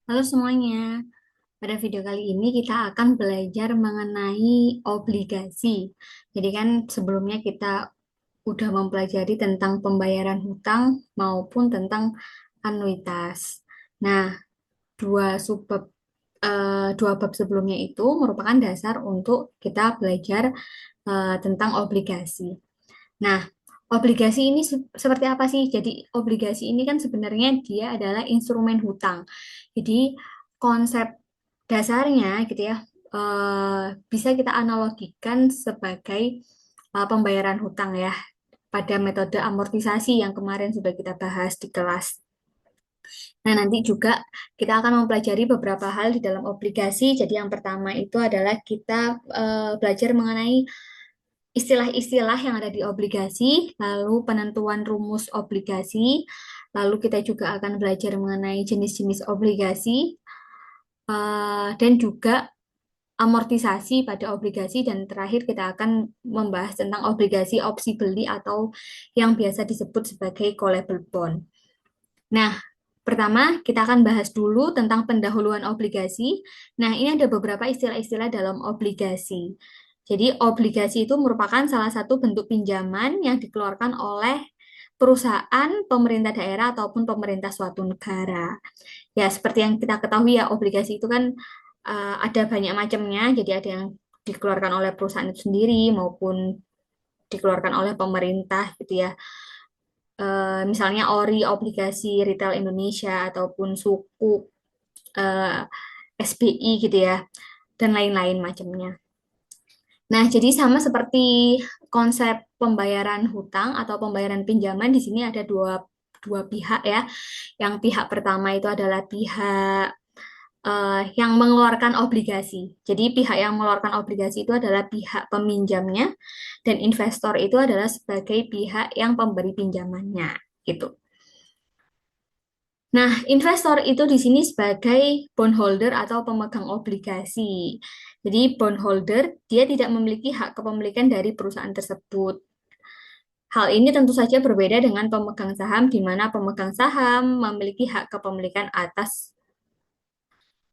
Halo semuanya, pada video kali ini kita akan belajar mengenai obligasi. Jadi kan sebelumnya kita udah mempelajari tentang pembayaran hutang maupun tentang anuitas. Nah, dua bab sebelumnya itu merupakan dasar untuk kita belajar tentang obligasi. Nah, obligasi ini seperti apa sih? Jadi, obligasi ini kan sebenarnya dia adalah instrumen hutang. Jadi, konsep dasarnya gitu ya, bisa kita analogikan sebagai pembayaran hutang ya, pada metode amortisasi yang kemarin sudah kita bahas di kelas. Nah, nanti juga kita akan mempelajari beberapa hal di dalam obligasi. Jadi, yang pertama itu adalah kita belajar mengenai istilah-istilah yang ada di obligasi, lalu penentuan rumus obligasi, lalu kita juga akan belajar mengenai jenis-jenis obligasi, dan juga amortisasi pada obligasi, dan terakhir kita akan membahas tentang obligasi opsi beli atau yang biasa disebut sebagai callable bond. Nah, pertama, kita akan bahas dulu tentang pendahuluan obligasi. Nah, ini ada beberapa istilah-istilah dalam obligasi. Jadi, obligasi itu merupakan salah satu bentuk pinjaman yang dikeluarkan oleh perusahaan, pemerintah daerah, ataupun pemerintah suatu negara. Ya, seperti yang kita ketahui ya, obligasi itu kan ada banyak macamnya. Jadi, ada yang dikeluarkan oleh perusahaan itu sendiri maupun dikeluarkan oleh pemerintah gitu ya. Misalnya ORI, obligasi retail Indonesia, ataupun Sukuk, eh, SBI gitu ya, dan lain-lain macamnya. Nah, jadi sama seperti konsep pembayaran hutang atau pembayaran pinjaman, di sini ada dua pihak ya. Yang pihak pertama itu adalah pihak yang mengeluarkan obligasi. Jadi pihak yang mengeluarkan obligasi itu adalah pihak peminjamnya, dan investor itu adalah sebagai pihak yang pemberi pinjamannya gitu. Nah, investor itu di sini sebagai bondholder atau pemegang obligasi. Jadi, bondholder dia tidak memiliki hak kepemilikan dari perusahaan tersebut. Hal ini tentu saja berbeda dengan pemegang saham, di mana pemegang saham memiliki hak kepemilikan atas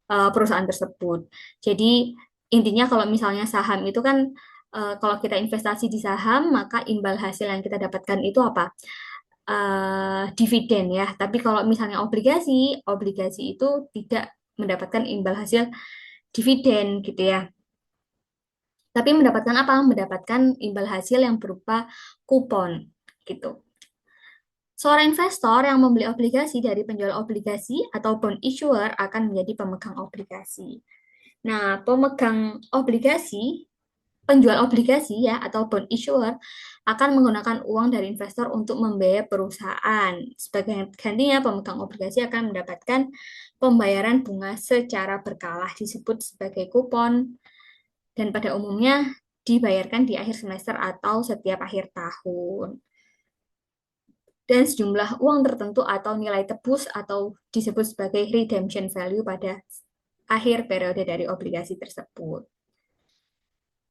perusahaan tersebut. Jadi, intinya kalau misalnya saham itu kan, kalau kita investasi di saham, maka imbal hasil yang kita dapatkan itu apa? Dividen ya. Tapi kalau misalnya obligasi, obligasi itu tidak mendapatkan imbal hasil dividen gitu ya. Tapi mendapatkan apa? Mendapatkan imbal hasil yang berupa kupon gitu. Seorang investor yang membeli obligasi dari penjual obligasi atau bond issuer akan menjadi pemegang obligasi. Nah, pemegang obligasi, penjual obligasi ya atau bond issuer akan menggunakan uang dari investor untuk membiayai perusahaan. Sebagai gantinya, pemegang obligasi akan mendapatkan pembayaran bunga secara berkala, disebut sebagai kupon, dan pada umumnya dibayarkan di akhir semester atau setiap akhir tahun. Dan sejumlah uang tertentu atau nilai tebus atau disebut sebagai redemption value pada akhir periode dari obligasi tersebut.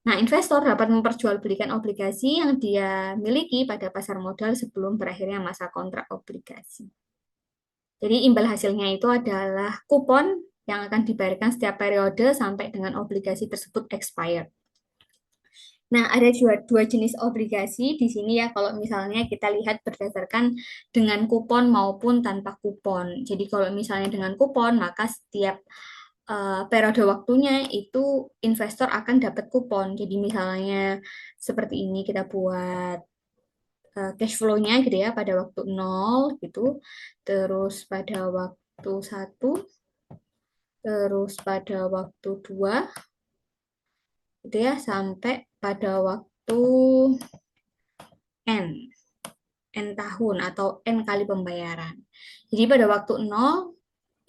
Nah, investor dapat memperjualbelikan obligasi yang dia miliki pada pasar modal sebelum berakhirnya masa kontrak obligasi. Jadi, imbal hasilnya itu adalah kupon yang akan dibayarkan setiap periode sampai dengan obligasi tersebut expired. Nah, ada dua jenis obligasi di sini ya, kalau misalnya kita lihat berdasarkan dengan kupon maupun tanpa kupon. Jadi, kalau misalnya dengan kupon, maka setiap periode waktunya itu investor akan dapat kupon. Jadi, misalnya seperti ini kita buat cash flow-nya gitu ya, pada waktu 0 gitu, terus pada waktu 1, terus pada waktu 2 gitu ya, sampai pada waktu N. N tahun atau N kali pembayaran. Jadi pada waktu 0,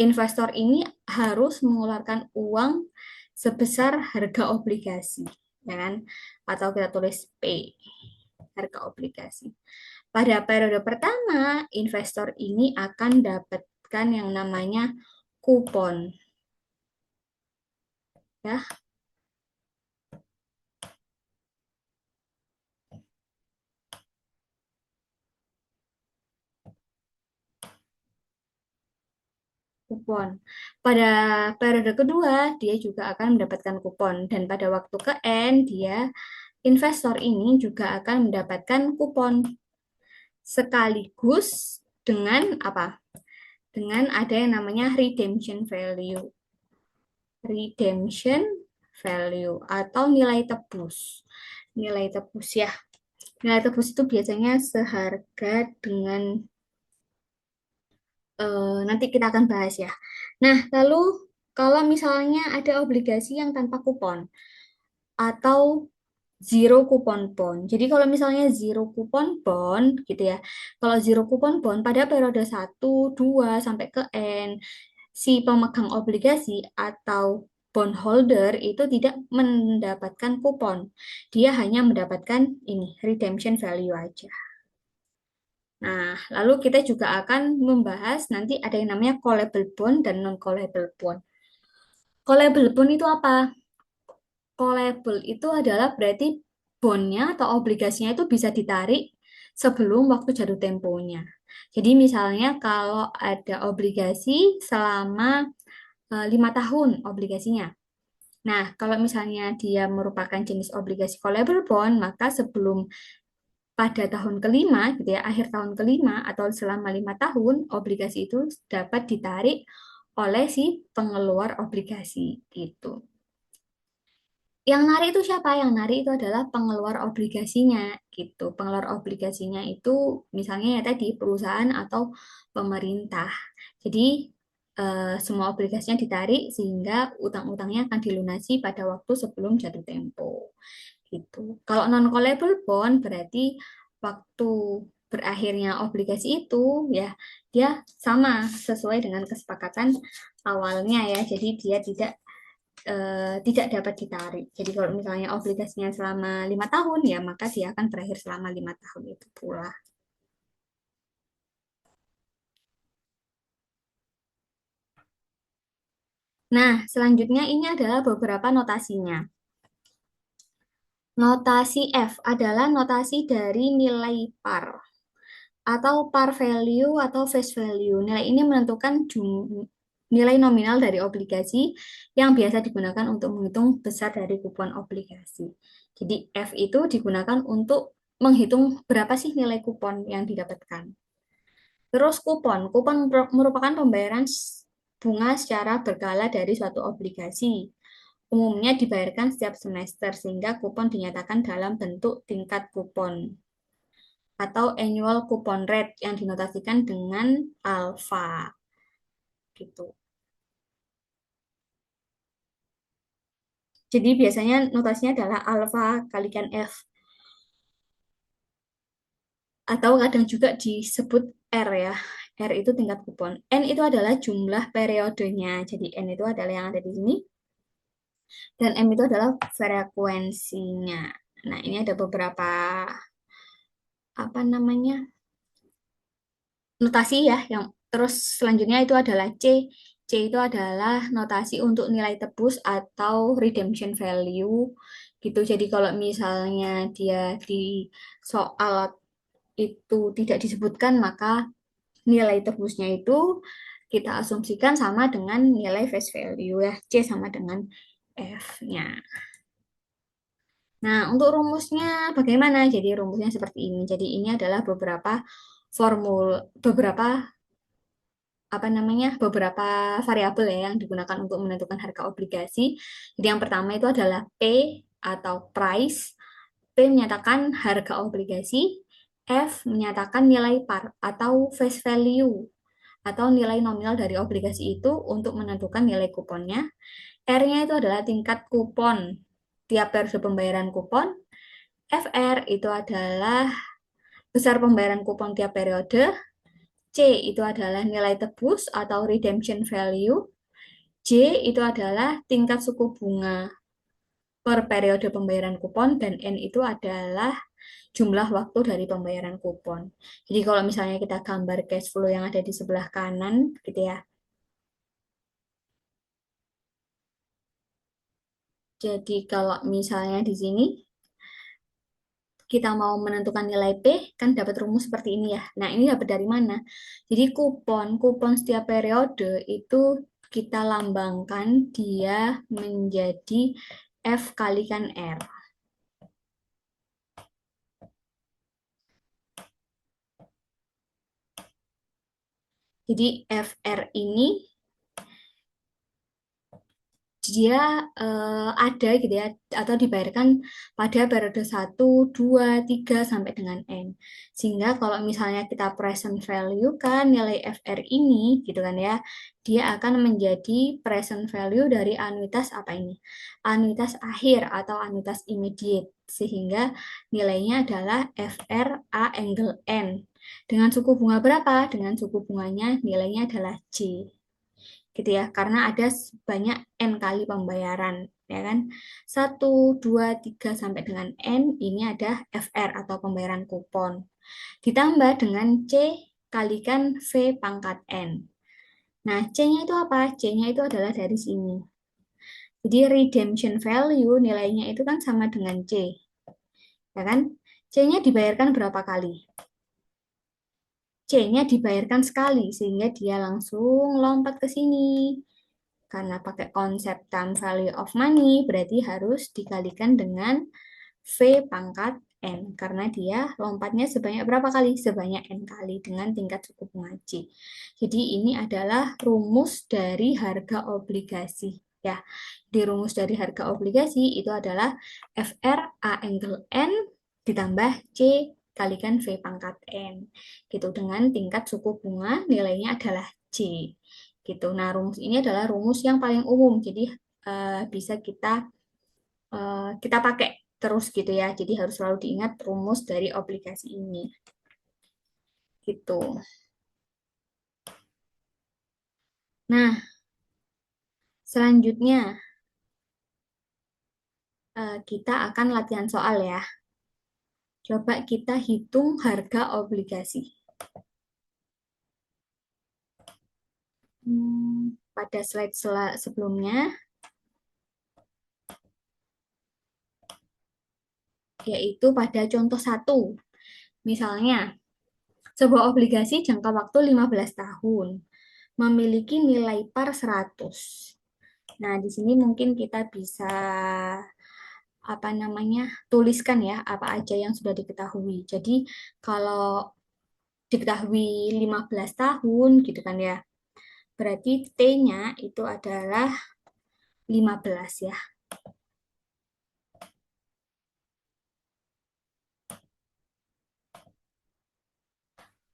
investor ini harus mengeluarkan uang sebesar harga obligasi, ya kan? Atau kita tulis P, harga obligasi. Pada periode pertama, investor ini akan dapatkan yang namanya kupon, ya. kupon. Pada periode kedua, dia juga akan mendapatkan kupon. Dan pada waktu ke N, investor ini juga akan mendapatkan kupon sekaligus dengan apa? Dengan ada yang namanya redemption value. Redemption value atau nilai tebus. Nilai tebus ya. Nilai tebus itu biasanya seharga dengan nanti kita akan bahas ya. Nah, lalu kalau misalnya ada obligasi yang tanpa kupon atau zero coupon bond. Jadi kalau misalnya zero coupon bond gitu ya. Kalau zero coupon bond pada periode 1, 2 sampai ke N, si pemegang obligasi atau bondholder itu tidak mendapatkan kupon. Dia hanya mendapatkan ini redemption value aja. Nah, lalu kita juga akan membahas nanti ada yang namanya callable bond dan non-callable bond. Callable bond itu apa? Callable itu adalah berarti bondnya atau obligasinya itu bisa ditarik sebelum waktu jatuh temponya. Jadi misalnya kalau ada obligasi selama 5 tahun obligasinya. Nah, kalau misalnya dia merupakan jenis obligasi callable bond, maka sebelum pada tahun kelima, gitu ya, akhir tahun kelima atau selama 5 tahun, obligasi itu dapat ditarik oleh si pengeluar obligasi gitu. Yang narik itu siapa? Yang narik itu adalah pengeluar obligasinya gitu. Pengeluar obligasinya itu misalnya ya tadi perusahaan atau pemerintah. Jadi semua obligasinya ditarik sehingga utang-utangnya akan dilunasi pada waktu sebelum jatuh tempo gitu. Kalau non callable bond berarti waktu berakhirnya obligasi itu ya dia sama sesuai dengan kesepakatan awalnya ya. Jadi dia tidak dapat ditarik. Jadi kalau misalnya obligasinya selama 5 tahun ya maka dia akan berakhir selama 5 tahun itu pula. Nah, selanjutnya ini adalah beberapa notasinya. Notasi F adalah notasi dari nilai par atau par value atau face value. Nilai ini menentukan nilai nominal dari obligasi yang biasa digunakan untuk menghitung besar dari kupon obligasi. Jadi F itu digunakan untuk menghitung berapa sih nilai kupon yang didapatkan. Terus kupon. Kupon merupakan pembayaran bunga secara berkala dari suatu obligasi. Umumnya dibayarkan setiap semester sehingga kupon dinyatakan dalam bentuk tingkat kupon atau annual coupon rate yang dinotasikan dengan alfa gitu. Jadi biasanya notasinya adalah alfa kalikan F atau kadang juga disebut R ya. R itu tingkat kupon. N itu adalah jumlah periodenya. Jadi N itu adalah yang ada di sini dan M itu adalah frekuensinya. Nah, ini ada beberapa apa namanya? Notasi ya yang terus selanjutnya itu adalah C. C itu adalah notasi untuk nilai tebus atau redemption value gitu. Jadi kalau misalnya dia di soal itu tidak disebutkan maka nilai tebusnya itu kita asumsikan sama dengan nilai face value ya. C sama dengan F-nya. Nah, untuk rumusnya bagaimana? Jadi rumusnya seperti ini. Jadi ini adalah beberapa apa namanya beberapa variabel ya yang digunakan untuk menentukan harga obligasi. Jadi yang pertama itu adalah P atau price. P menyatakan harga obligasi, F menyatakan nilai par atau face value atau nilai nominal dari obligasi itu untuk menentukan nilai kuponnya. R-nya itu adalah tingkat kupon tiap periode pembayaran kupon. FR itu adalah besar pembayaran kupon tiap periode. C itu adalah nilai tebus atau redemption value. J itu adalah tingkat suku bunga per periode pembayaran kupon dan N itu adalah jumlah waktu dari pembayaran kupon. Jadi kalau misalnya kita gambar cash flow yang ada di sebelah kanan gitu ya. Jadi kalau misalnya di sini kita mau menentukan nilai P, kan dapat rumus seperti ini ya. Nah, ini dapat dari mana? Jadi kupon setiap periode itu kita lambangkan dia menjadi F kalikan R. Jadi FR ini dia ada gitu ya atau dibayarkan pada periode 1, 2, 3 sampai dengan N. Sehingga kalau misalnya kita present value kan nilai FR ini gitu kan ya, dia akan menjadi present value dari anuitas apa ini? Anuitas akhir atau anuitas immediate. Sehingga nilainya adalah FR A angle N. Dengan suku bunga berapa? Dengan suku bunganya nilainya adalah J gitu ya, karena ada banyak N kali pembayaran, ya kan? 1, 2, 3 sampai dengan N, ini ada FR atau pembayaran kupon. Ditambah dengan C kalikan V pangkat N. Nah, C-nya itu apa? C-nya itu adalah dari sini. Jadi redemption value nilainya itu kan sama dengan C, ya kan? C-nya dibayarkan berapa kali? C-nya dibayarkan sekali, sehingga dia langsung lompat ke sini. Karena pakai konsep time value of money, berarti harus dikalikan dengan V pangkat N. Karena dia lompatnya sebanyak berapa kali? Sebanyak N kali dengan tingkat suku bunga C. Jadi ini adalah rumus dari harga obligasi. Ya, di rumus dari harga obligasi itu adalah FR A angle N ditambah C kalikan V pangkat N. Gitu, dengan tingkat suku bunga nilainya adalah C gitu. Nah, rumus ini adalah rumus yang paling umum, jadi bisa kita pakai terus gitu ya. Jadi harus selalu diingat rumus dari obligasi ini gitu. Nah, selanjutnya kita akan latihan soal ya. Coba kita hitung harga obligasi. Pada slide sebelumnya, yaitu pada contoh 1. Misalnya, sebuah obligasi jangka waktu 15 tahun memiliki nilai par 100. Nah, di sini mungkin kita bisa apa namanya? Tuliskan ya apa aja yang sudah diketahui. Jadi, kalau diketahui 15 tahun gitu kan ya. Berarti T-nya itu adalah 15 ya.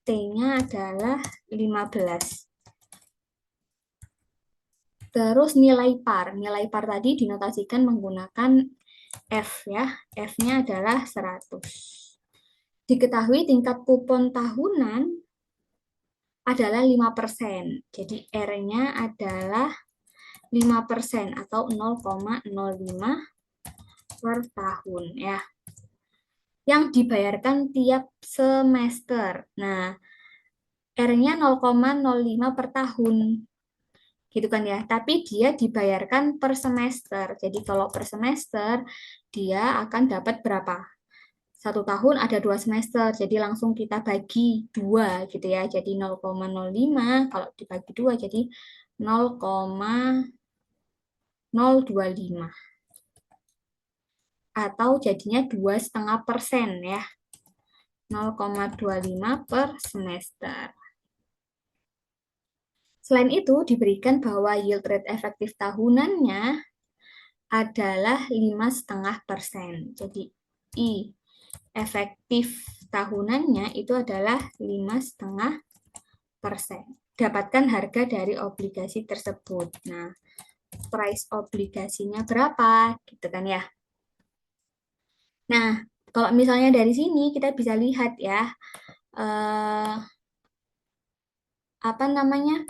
T-nya adalah 15. Terus nilai par tadi dinotasikan menggunakan F ya. F-nya adalah 100. Diketahui tingkat kupon tahunan adalah 5%. Jadi R-nya adalah 5% atau 0,05 per tahun ya. Yang dibayarkan tiap semester. Nah, R-nya 0,05 per tahun. Gitu kan ya. Tapi dia dibayarkan per semester. Jadi kalau per semester dia akan dapat berapa? 1 tahun ada 2 semester, jadi langsung kita bagi 2 gitu ya. Jadi 0,05 kalau dibagi 2 jadi 0,025 atau jadinya 2,5% ya. 0,25 per semester. Selain itu diberikan bahwa yield rate efektif tahunannya adalah 5,5%. Jadi I efektif tahunannya itu adalah 5,5%. Dapatkan harga dari obligasi tersebut. Nah, price obligasinya berapa? Gitu kan ya. Nah, kalau misalnya dari sini kita bisa lihat ya, eh, apa namanya?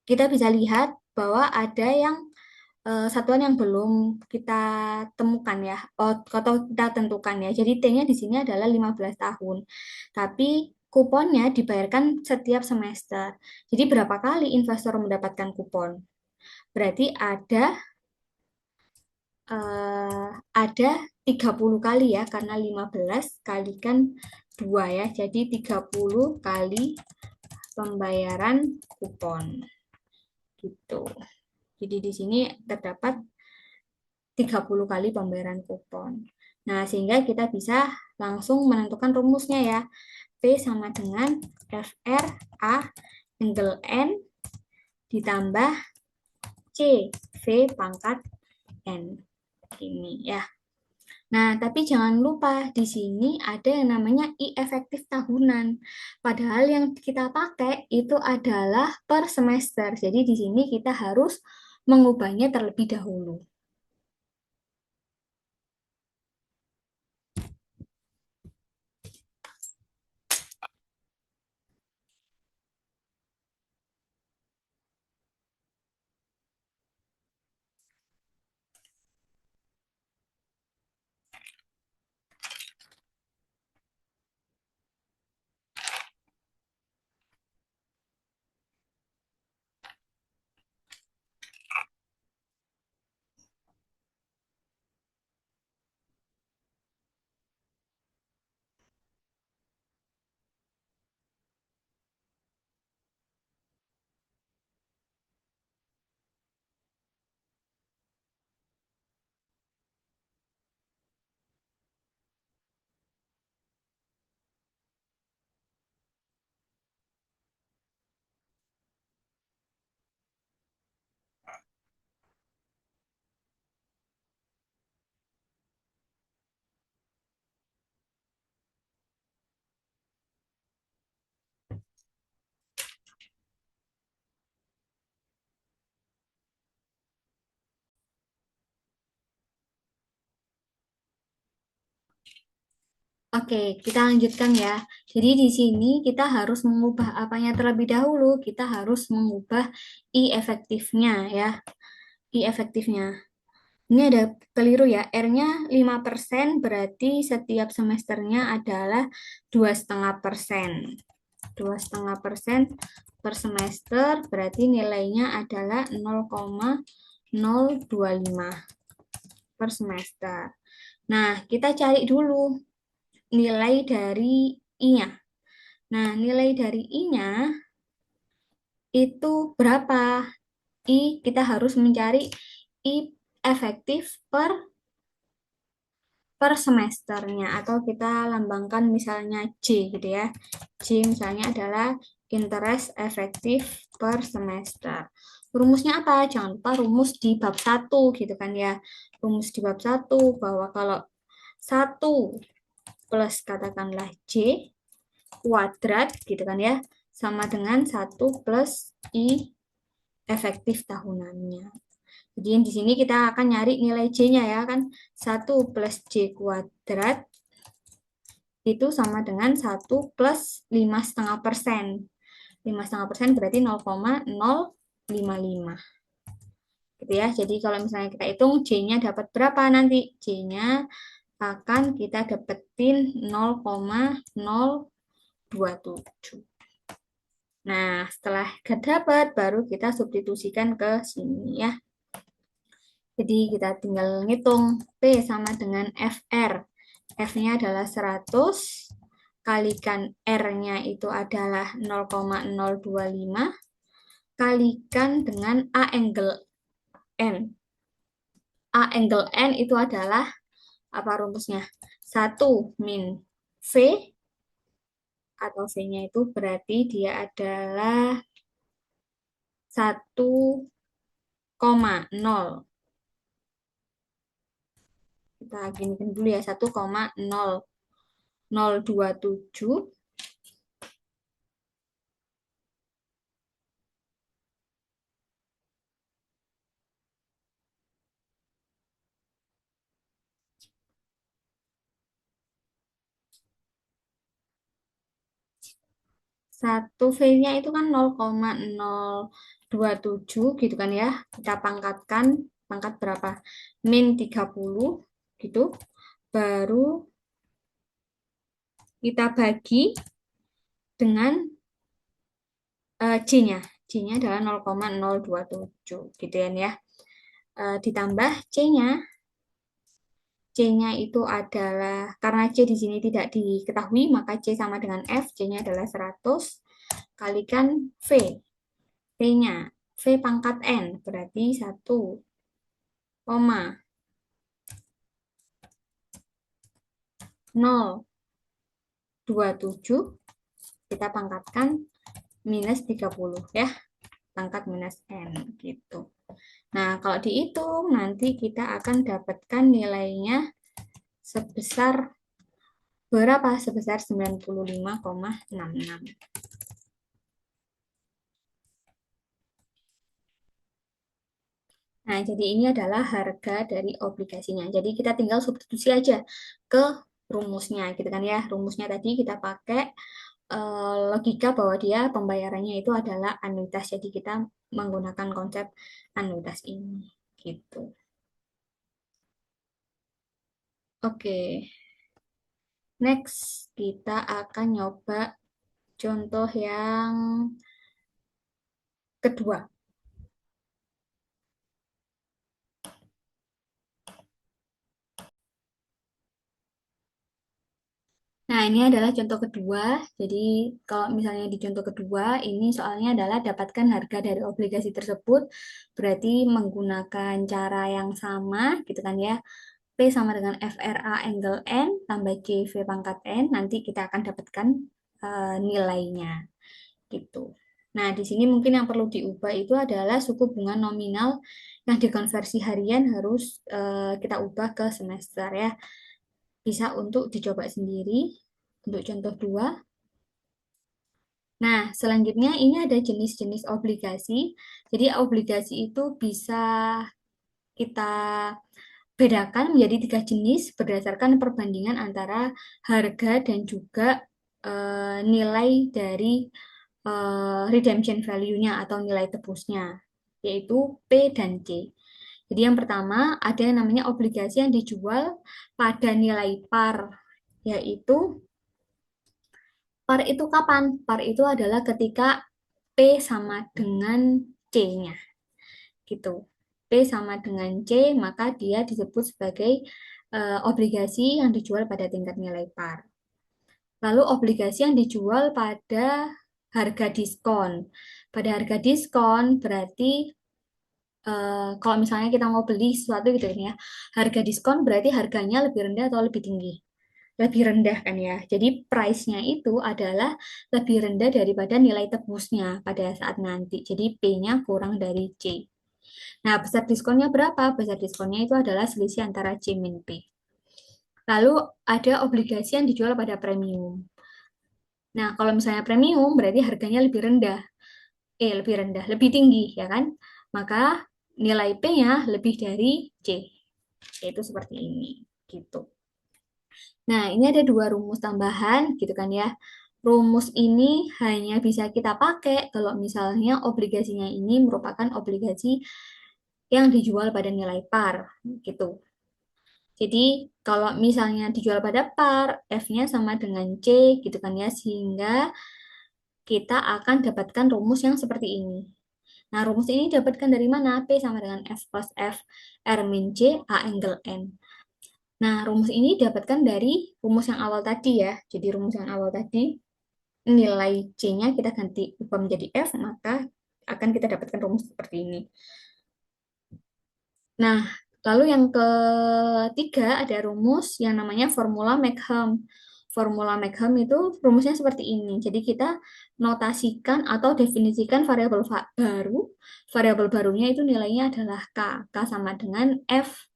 Kita bisa lihat bahwa ada yang satuan yang belum kita temukan ya, atau kita tentukan ya. Jadi T-nya di sini adalah 15 tahun. Tapi kuponnya dibayarkan setiap semester. Jadi berapa kali investor mendapatkan kupon? Berarti ada 30 kali ya, karena 15 kalikan 2 ya. Jadi 30 kali pembayaran kupon gitu. Jadi di sini terdapat 30 kali pembayaran kupon. Nah, sehingga kita bisa langsung menentukan rumusnya ya. P sama dengan FR A angle N ditambah C V pangkat N. Ini ya. Nah, tapi jangan lupa di sini ada yang namanya I efektif tahunan. Padahal yang kita pakai itu adalah per semester. Jadi di sini kita harus mengubahnya terlebih dahulu. Oke, kita lanjutkan ya. Jadi di sini kita harus mengubah apanya terlebih dahulu. Kita harus mengubah I efektifnya ya. I efektifnya. Ini ada keliru ya. R-nya 5% berarti setiap semesternya adalah 2,5%. 2,5% per semester berarti nilainya adalah 0,025 per semester. Nah, kita cari dulu nilai dari I-nya. Nah, nilai dari I-nya itu berapa? Kita harus mencari I efektif per semesternya atau kita lambangkan misalnya J gitu ya. J misalnya adalah interest efektif per semester. Rumusnya apa? Jangan lupa rumus di bab 1 gitu kan ya. Rumus di bab 1 bahwa kalau 1 plus katakanlah J kuadrat gitu kan ya, sama dengan 1 plus I efektif tahunannya. Jadi di sini kita akan nyari nilai J-nya ya kan. 1 plus J kuadrat itu sama dengan 1 plus 5,5%. 5,5% berarti 0,055. Gitu ya. Jadi kalau misalnya kita hitung J-nya dapat berapa nanti? J-nya akan kita dapetin 0,027. Nah, setelah dapat baru kita substitusikan ke sini ya. Jadi kita tinggal ngitung P sama dengan FR. F-nya adalah 100, kalikan R-nya itu adalah 0,025, kalikan dengan A angle N. A angle N itu adalah apa rumusnya? 1 min V, atau V-nya itu berarti dia adalah 1,0. Kita ginikan dulu ya, 1,0027 satu V-nya itu kan 0,027 gitu kan ya. Kita pangkatkan, pangkat berapa? Min 30 gitu. Baru kita bagi dengan J-nya. J-nya adalah 0,027 gitu ya. Ditambah C-nya. C-nya itu adalah, karena C di sini tidak diketahui, maka C sama dengan F, C-nya adalah 100, kalikan V. V-nya, V pangkat N, berarti 1,027, kita pangkatkan minus 30 ya, pangkat minus N gitu. Nah, kalau dihitung nanti kita akan dapatkan nilainya sebesar berapa? Sebesar 95,66. Nah, jadi ini adalah harga dari obligasinya. Jadi kita tinggal substitusi aja ke rumusnya gitu kan ya. Rumusnya tadi kita pakai logika bahwa dia pembayarannya itu adalah anuitas. Jadi kita menggunakan konsep anuitas ini gitu. Oke, next kita akan nyoba contoh yang kedua. Nah, ini adalah contoh kedua. Jadi, kalau misalnya di contoh kedua, ini soalnya adalah dapatkan harga dari obligasi tersebut, berarti menggunakan cara yang sama, gitu kan ya. P sama dengan FRA angle N tambah CV pangkat N, nanti kita akan dapatkan nilainya, gitu. Nah, di sini mungkin yang perlu diubah itu adalah suku bunga nominal yang dikonversi harian harus kita ubah ke semester ya. Bisa untuk dicoba sendiri untuk contoh dua. Nah, selanjutnya ini ada jenis-jenis obligasi. Jadi obligasi itu bisa kita bedakan menjadi tiga jenis berdasarkan perbandingan antara harga dan juga nilai dari redemption value-nya atau nilai tebusnya, yaitu P dan C. Jadi yang pertama ada yang namanya obligasi yang dijual pada nilai par, yaitu par itu kapan? Par itu adalah ketika P sama dengan C-nya, gitu. P sama dengan C, maka dia disebut sebagai obligasi yang dijual pada tingkat nilai par. Lalu obligasi yang dijual pada harga diskon. Pada harga diskon berarti kalau misalnya kita mau beli sesuatu gitu kan ya, harga diskon berarti harganya lebih rendah atau lebih tinggi? Lebih rendah kan ya. Jadi price-nya itu adalah lebih rendah daripada nilai tebusnya pada saat nanti. Jadi P-nya kurang dari C. Nah, besar diskonnya berapa? Besar diskonnya itu adalah selisih antara C min P. Lalu ada obligasi yang dijual pada premium. Nah, kalau misalnya premium berarti harganya lebih rendah. Lebih rendah, lebih tinggi ya kan? Maka nilai P-nya lebih dari C. Yaitu seperti ini gitu. Nah, ini ada dua rumus tambahan gitu kan ya. Rumus ini hanya bisa kita pakai kalau misalnya obligasinya ini merupakan obligasi yang dijual pada nilai par gitu. Jadi kalau misalnya dijual pada par, F-nya sama dengan C gitu kan ya, sehingga kita akan dapatkan rumus yang seperti ini. Nah, rumus ini dapatkan dari mana? P sama dengan F plus F, R min C, A angle N. Nah, rumus ini dapatkan dari rumus yang awal tadi ya. Jadi rumus yang awal tadi, nilai C-nya kita ganti ubah menjadi F, maka akan kita dapatkan rumus seperti ini. Nah, lalu yang ketiga ada rumus yang namanya formula Markham. Formula Markham itu rumusnya seperti ini. Jadi kita notasikan atau definisikan variabel baru. Variabel barunya itu nilainya adalah K. K sama dengan F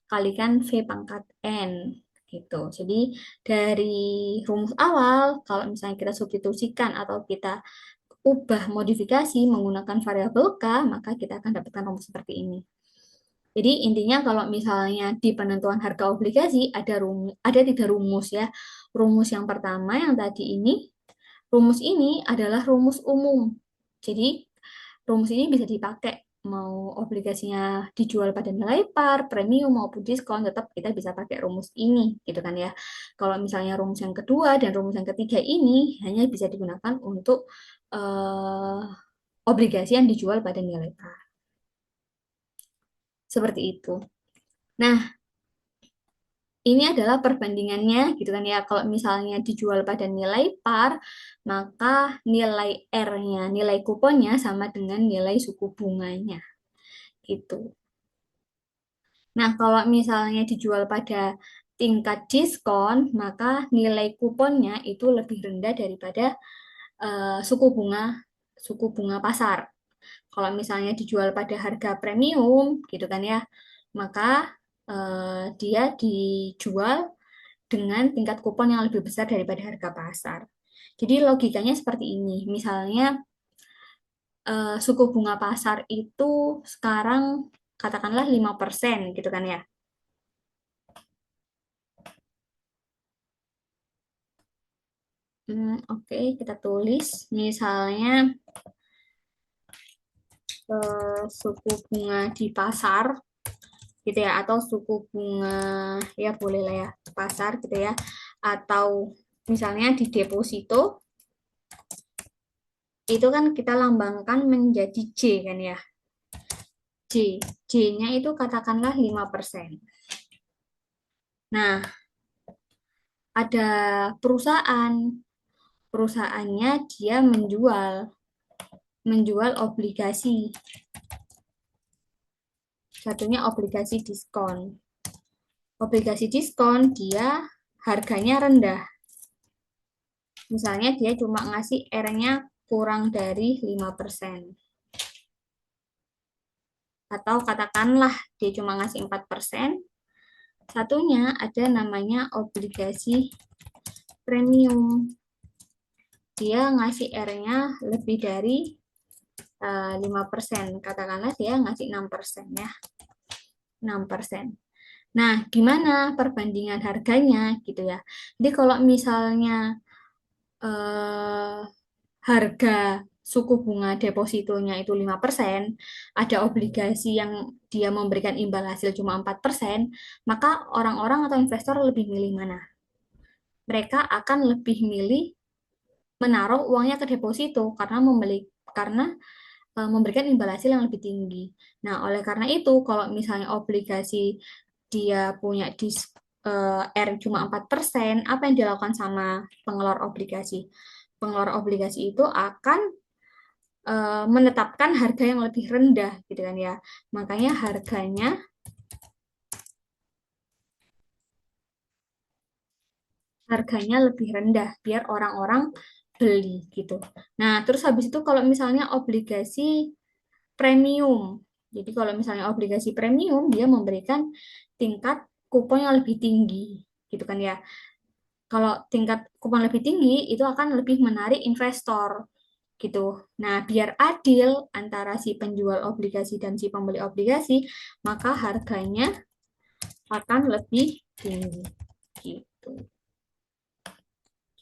kalikan V pangkat N gitu. Jadi dari rumus awal, kalau misalnya kita substitusikan atau kita ubah modifikasi menggunakan variabel K, maka kita akan dapatkan rumus seperti ini. Jadi intinya kalau misalnya di penentuan harga obligasi ada tiga rumus ya. Rumus yang pertama yang tadi ini, rumus ini adalah rumus umum. Jadi rumus ini bisa dipakai mau obligasinya dijual pada nilai par, premium maupun diskon, tetap kita bisa pakai rumus ini gitu kan ya. Kalau misalnya rumus yang kedua dan rumus yang ketiga ini hanya bisa digunakan untuk eh, obligasi yang dijual pada nilai par. Seperti itu. Nah, ini adalah perbandingannya gitu kan ya. Kalau misalnya dijual pada nilai par, maka nilai R-nya, nilai kuponnya sama dengan nilai suku bunganya gitu. Nah, kalau misalnya dijual pada tingkat diskon, maka nilai kuponnya itu lebih rendah daripada suku bunga pasar. Kalau misalnya dijual pada harga premium, gitu kan ya, maka dia dijual dengan tingkat kupon yang lebih besar daripada harga pasar. Jadi logikanya seperti ini. Misalnya suku bunga pasar itu sekarang katakanlah 5% gitu kan ya. Oke, kita tulis misalnya suku bunga di pasar gitu ya, atau suku bunga ya boleh lah ya pasar gitu ya, atau misalnya di deposito itu kan kita lambangkan menjadi J kan ya, J, J-nya itu katakanlah 5%. Nah, ada perusahaan, perusahaannya dia menjual obligasi, satunya obligasi diskon. Obligasi diskon dia harganya rendah. Misalnya dia cuma ngasih R-nya kurang dari 5%. Atau katakanlah dia cuma ngasih 4%. Satunya ada namanya obligasi premium. Dia ngasih R-nya lebih dari 5%. Katakanlah dia ngasih 6% ya. 6%. Nah, gimana perbandingan harganya gitu ya. Jadi kalau misalnya eh, harga suku bunga depositonya itu 5%, ada obligasi yang dia memberikan imbal hasil cuma 4%, maka orang-orang atau investor lebih milih mana? Mereka akan lebih milih menaruh uangnya ke deposito karena memberikan imbal hasil yang lebih tinggi. Nah, oleh karena itu, kalau misalnya obligasi dia punya R cuma 4%, apa yang dilakukan sama pengeluar obligasi? Pengeluar obligasi itu akan menetapkan harga yang lebih rendah gitu kan ya. Makanya harganya lebih rendah biar orang-orang beli gitu. Nah, terus habis itu kalau misalnya obligasi premium. Jadi kalau misalnya obligasi premium dia memberikan tingkat kupon yang lebih tinggi gitu kan ya. Kalau tingkat kupon lebih tinggi itu akan lebih menarik investor gitu. Nah, biar adil antara si penjual obligasi dan si pembeli obligasi, maka harganya akan lebih tinggi gitu.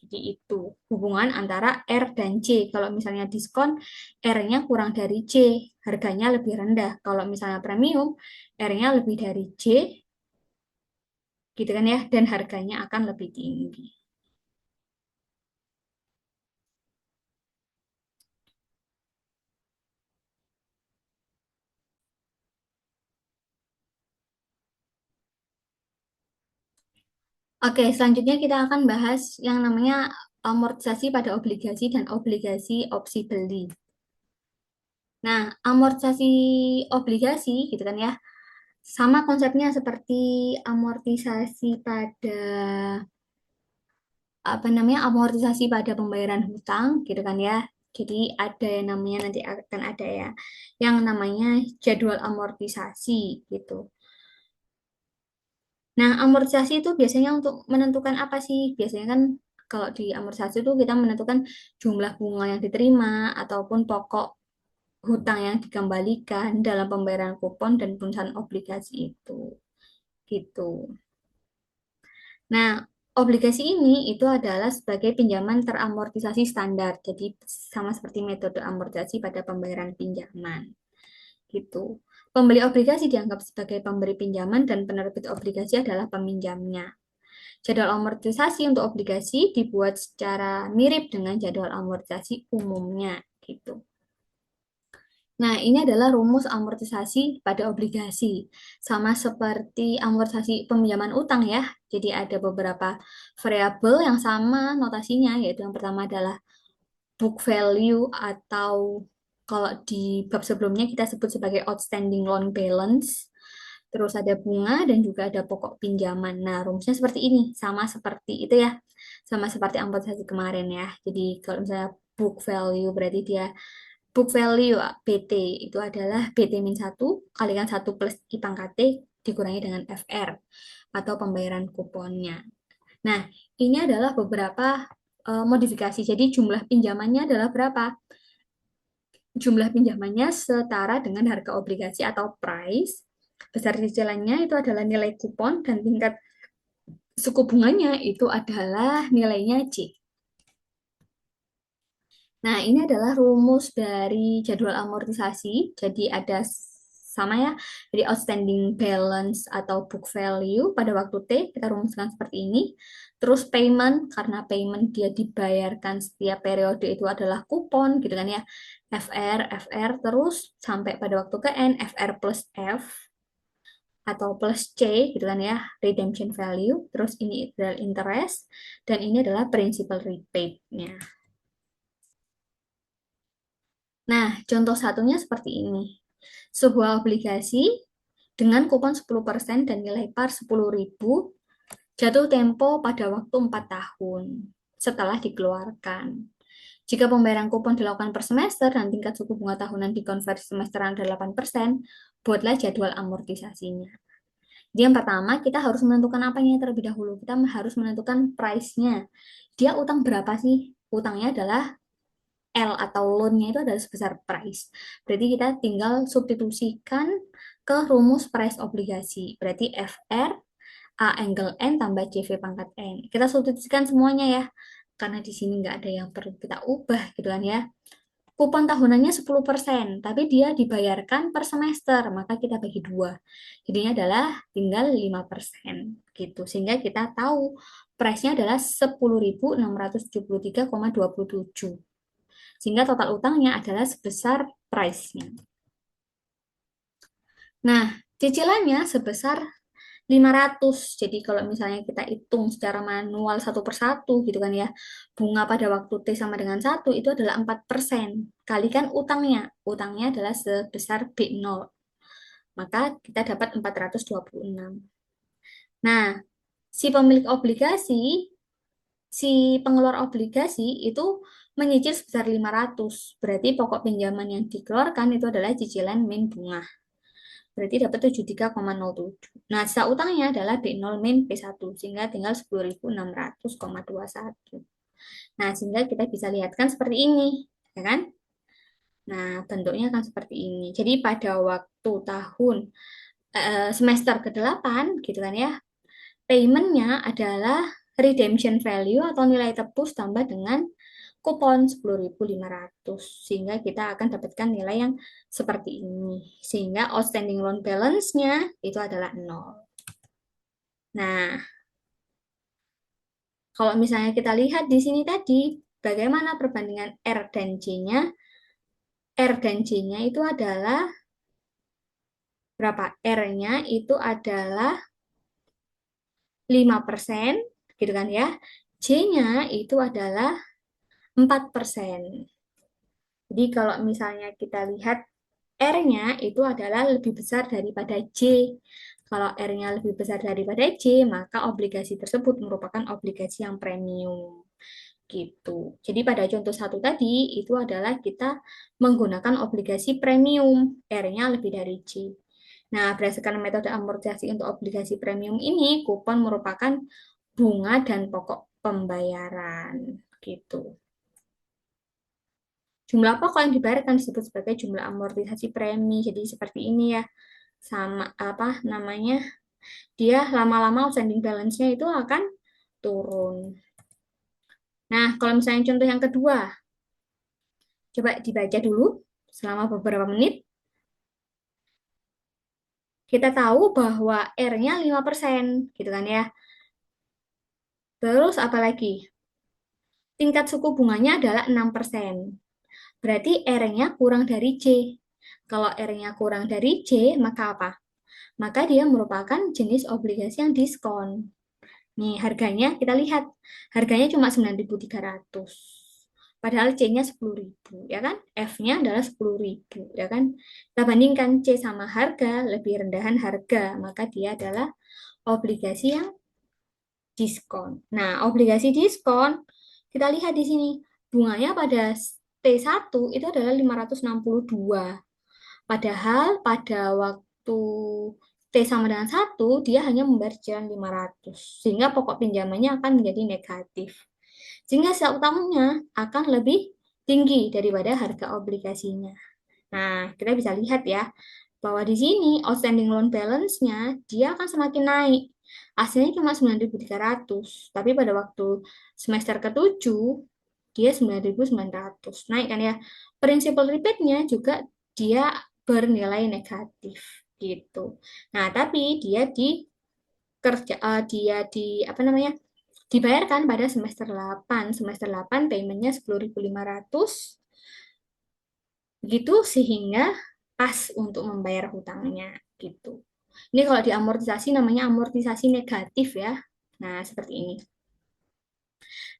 Jadi itu hubungan antara R dan C. Kalau misalnya diskon, R-nya kurang dari C, harganya lebih rendah. Kalau misalnya premium, R-nya lebih dari C, gitu kan ya, dan harganya akan lebih tinggi. Oke, selanjutnya kita akan bahas yang namanya amortisasi pada obligasi dan obligasi opsi beli. Nah, amortisasi obligasi gitu kan ya, sama konsepnya seperti amortisasi pada apa namanya amortisasi pada pembayaran hutang gitu kan ya. Jadi ada yang namanya nanti akan ada ya yang namanya jadwal amortisasi gitu. Nah, amortisasi itu biasanya untuk menentukan apa sih? Biasanya kan kalau di amortisasi itu kita menentukan jumlah bunga yang diterima ataupun pokok hutang yang dikembalikan dalam pembayaran kupon dan pungutan obligasi itu. Gitu. Nah, obligasi ini itu adalah sebagai pinjaman teramortisasi standar. Jadi sama seperti metode amortisasi pada pembayaran pinjaman. Gitu. Pembeli obligasi dianggap sebagai pemberi pinjaman dan penerbit obligasi adalah peminjamnya. Jadwal amortisasi untuk obligasi dibuat secara mirip dengan jadwal amortisasi umumnya gitu. Nah, ini adalah rumus amortisasi pada obligasi. Sama seperti amortisasi peminjaman utang ya. Jadi ada beberapa variabel yang sama notasinya, yaitu yang pertama adalah book value atau kalau di bab sebelumnya kita sebut sebagai outstanding loan balance. Terus ada bunga dan juga ada pokok pinjaman. Nah, rumusnya seperti ini, sama seperti itu ya. Sama seperti amortisasi kemarin ya. Jadi kalau misalnya book value berarti dia book value BT itu adalah BT min 1 kalikan 1 plus I pangkat T dikurangi dengan FR atau pembayaran kuponnya. Nah, ini adalah beberapa modifikasi. Jadi jumlah pinjamannya adalah berapa? Jumlah pinjamannya setara dengan harga obligasi atau price. Besar cicilannya itu adalah nilai kupon dan tingkat suku bunganya itu adalah nilainya C. Nah, ini adalah rumus dari jadwal amortisasi. Jadi ada sama ya, jadi outstanding balance atau book value pada waktu T, kita rumuskan seperti ini. Terus payment, karena payment dia dibayarkan setiap periode itu adalah kupon, gitu kan ya. FR, terus sampai pada waktu ke N, FR plus F, atau plus C, gitu kan ya, redemption value. Terus ini adalah interest, dan ini adalah principal repaid-nya. Nah, contoh satunya seperti ini. Sebuah obligasi dengan kupon 10% dan nilai par 10.000 jatuh tempo pada waktu 4 tahun setelah dikeluarkan. Jika pembayaran kupon dilakukan per semester dan tingkat suku bunga tahunan dikonversi semesteran adalah 8%, buatlah jadwal amortisasinya. Jadi yang pertama, kita harus menentukan apanya terlebih dahulu. Kita harus menentukan price-nya. Dia utang berapa sih? Utangnya adalah L atau loan-nya itu adalah sebesar price. Berarti kita tinggal substitusikan ke rumus price obligasi. Berarti FR A angle N tambah CV pangkat N. Kita substitusikan semuanya ya. Karena di sini nggak ada yang perlu kita ubah gitu kan ya. Kupon tahunannya 10%, tapi dia dibayarkan per semester, maka kita bagi dua. Jadinya adalah tinggal 5% gitu. Sehingga kita tahu price-nya adalah 10.673,27. Sehingga total utangnya adalah sebesar price-nya. Nah, cicilannya sebesar 500. Jadi kalau misalnya kita hitung secara manual satu per satu gitu kan ya, bunga pada waktu T sama dengan 1 itu adalah 4%. Kalikan utangnya. Utangnya adalah sebesar B0. Maka kita dapat 426. Nah, si pemilik obligasi, si pengeluar obligasi itu menyicil sebesar 500. Berarti pokok pinjaman yang dikeluarkan itu adalah cicilan min bunga. Berarti dapat 73,07. Nah, sisa utangnya adalah B0 min P1, sehingga tinggal 10.600,21. Nah, sehingga kita bisa lihat kan seperti ini, ya kan? Nah, bentuknya akan seperti ini. Jadi pada waktu tahun semester ke-8, gitu kan ya, paymentnya adalah redemption value atau nilai tebus tambah dengan kupon 10.500 sehingga kita akan dapatkan nilai yang seperti ini sehingga outstanding loan balance-nya itu adalah 0. Nah, kalau misalnya kita lihat di sini tadi bagaimana perbandingan R dan C-nya, R dan C-nya itu adalah berapa? R-nya itu adalah 5%, gitu kan ya. C-nya itu adalah 4%. Jadi kalau misalnya kita lihat R-nya itu adalah lebih besar daripada J. Kalau R-nya lebih besar daripada J, maka obligasi tersebut merupakan obligasi yang premium. Gitu. Jadi pada contoh satu tadi itu adalah kita menggunakan obligasi premium, R-nya lebih dari J. Nah, berdasarkan metode amortisasi untuk obligasi premium ini, kupon merupakan bunga dan pokok pembayaran. Gitu. Jumlah pokok yang dibayarkan disebut sebagai jumlah amortisasi premi. Jadi seperti ini ya. Sama apa namanya? Dia lama-lama outstanding balance-nya itu akan turun. Nah, kalau misalnya contoh yang kedua, coba dibaca dulu selama beberapa menit. Kita tahu bahwa R-nya 5%, gitu kan ya. Terus apa lagi? Tingkat suku bunganya adalah 6%. Berarti R-nya kurang dari J. Kalau R-nya kurang dari C, maka apa? Maka dia merupakan jenis obligasi yang diskon. Nih, harganya kita lihat. Harganya cuma 9.300. Padahal C-nya 10.000, ya kan? F-nya adalah 10.000, ya kan? Kita bandingkan C sama harga, lebih rendahan harga, maka dia adalah obligasi yang diskon. Nah, obligasi diskon, kita lihat di sini. Bunganya pada T1 itu adalah 562. Padahal pada waktu T sama dengan 1, dia hanya membayar cicilan 500. Sehingga pokok pinjamannya akan menjadi negatif. Sehingga sisa utangnya akan lebih tinggi daripada harga obligasinya. Nah, kita bisa lihat ya, bahwa di sini outstanding loan balance-nya dia akan semakin naik. Hasilnya cuma 9.300, tapi pada waktu semester ke-7 dia 9.900. Naik kan ya. Principal rebate-nya juga dia bernilai negatif gitu. Nah, tapi dia di apa namanya? Dibayarkan pada semester 8. Semester 8 payment-nya 10.500 gitu sehingga pas untuk membayar hutangnya gitu. Ini kalau diamortisasi namanya amortisasi negatif ya. Nah, seperti ini.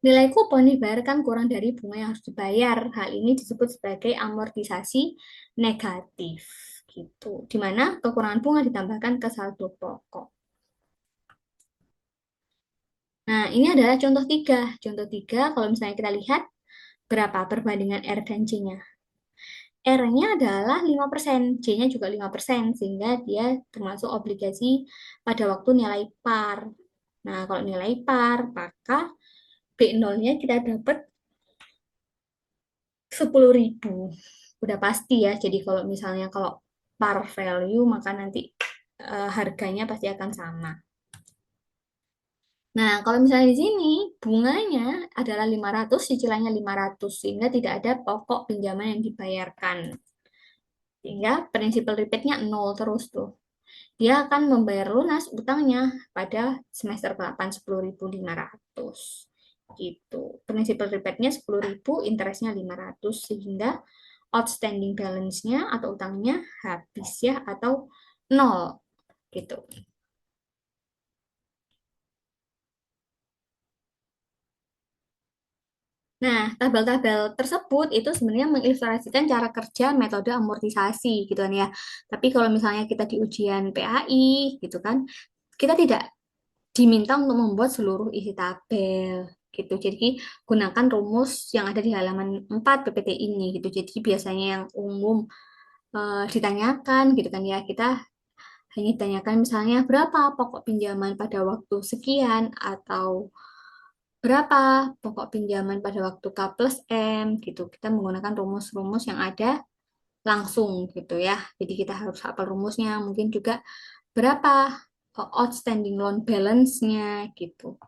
Nilai kupon dibayarkan kurang dari bunga yang harus dibayar. Hal ini disebut sebagai amortisasi negatif gitu. Di mana kekurangan bunga ditambahkan ke saldo pokok. Nah, ini adalah contoh tiga. Contoh tiga, kalau misalnya kita lihat berapa perbandingan R dan C-nya. R-nya adalah 5%, J-nya juga 5%, sehingga dia termasuk obligasi pada waktu nilai par. Nah, kalau nilai par, maka B0-nya kita dapat 10.000. Udah pasti ya, jadi kalau misalnya kalau par value, maka nanti harganya pasti akan sama. Nah, kalau misalnya di sini bunganya adalah 500, cicilannya 500, sehingga tidak ada pokok pinjaman yang dibayarkan. Sehingga prinsipal rebate-nya 0 terus tuh. Dia akan membayar lunas utangnya pada semester ke-8 10.500 gitu. Principal rebate-nya 10.000, interest-nya 500 sehingga outstanding balance-nya atau utangnya habis ya atau nol gitu. Nah, tabel-tabel tersebut itu sebenarnya mengilustrasikan cara kerja metode amortisasi gitu kan ya. Tapi kalau misalnya kita di ujian PAI gitu kan, kita tidak diminta untuk membuat seluruh isi tabel gitu. Jadi gunakan rumus yang ada di halaman 4 PPT ini gitu. Jadi biasanya yang umum ditanyakan gitu kan ya. Kita hanya ditanyakan misalnya berapa pokok pinjaman pada waktu sekian atau berapa pokok pinjaman pada waktu K plus M gitu. Kita menggunakan rumus-rumus yang ada langsung gitu ya. Jadi kita harus hafal rumusnya. Mungkin juga berapa outstanding loan balance-nya gitu.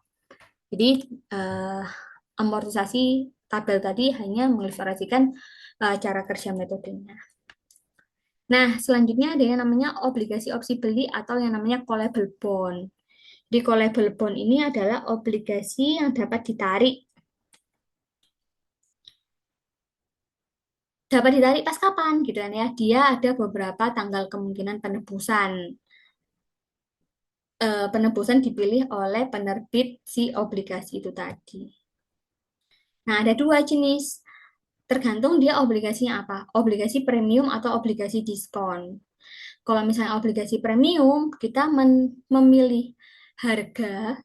Jadi eh, amortisasi tabel tadi hanya mengilustrasikan cara kerja metodenya. Nah, selanjutnya ada yang namanya obligasi opsi beli atau yang namanya callable bond. Di callable bond ini adalah obligasi yang dapat ditarik pas kapan gitu kan ya. Dia ada beberapa tanggal kemungkinan penebusan. Penebusan dipilih oleh penerbit si obligasi itu tadi. Nah, ada dua jenis. Tergantung dia obligasinya apa. Obligasi premium atau obligasi diskon. Kalau misalnya obligasi premium, kita memilih harga,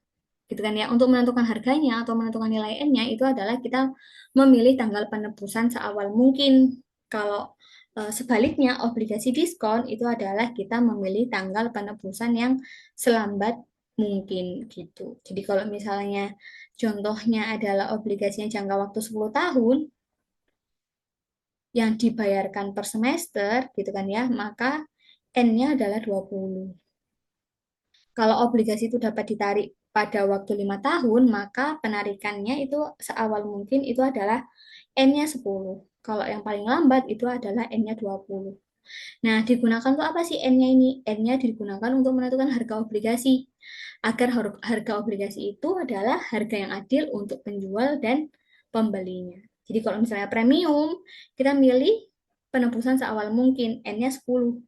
gitu kan ya. Untuk menentukan harganya atau menentukan nilai N-nya itu adalah kita memilih tanggal penebusan seawal mungkin. Kalau sebaliknya obligasi diskon itu adalah kita memilih tanggal penebusan yang selambat mungkin gitu. Jadi kalau misalnya contohnya adalah obligasinya jangka waktu 10 tahun, yang dibayarkan per semester gitu kan ya, maka N-nya adalah 20. Kalau obligasi itu dapat ditarik pada waktu 5 tahun, maka penarikannya itu seawal mungkin itu adalah N-nya 10. Kalau yang paling lambat itu adalah N-nya 20. Nah, digunakan untuk apa sih N-nya ini? N-nya digunakan untuk menentukan harga obligasi. Agar harga obligasi itu adalah harga yang adil untuk penjual dan pembelinya. Jadi kalau misalnya premium, kita milih penebusan seawal mungkin, N-nya 10.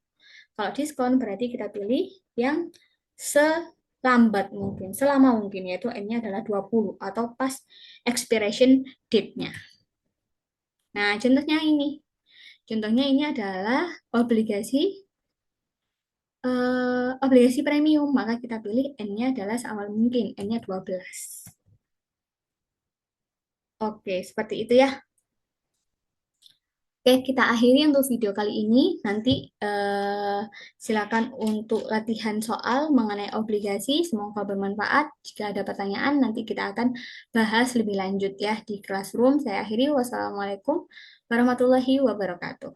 Kalau diskon berarti kita pilih yang selambat mungkin, selama mungkin, yaitu N-nya adalah 20 atau pas expiration date-nya. Nah, contohnya ini. Contohnya ini adalah obligasi obligasi premium, maka kita pilih N-nya adalah seawal mungkin, N-nya 12. Oke, seperti itu ya. Oke, kita akhiri untuk video kali ini. Nanti silakan untuk latihan soal mengenai obligasi. Semoga bermanfaat. Jika ada pertanyaan, nanti kita akan bahas lebih lanjut ya di Classroom. Saya akhiri. Wassalamualaikum warahmatullahi wabarakatuh.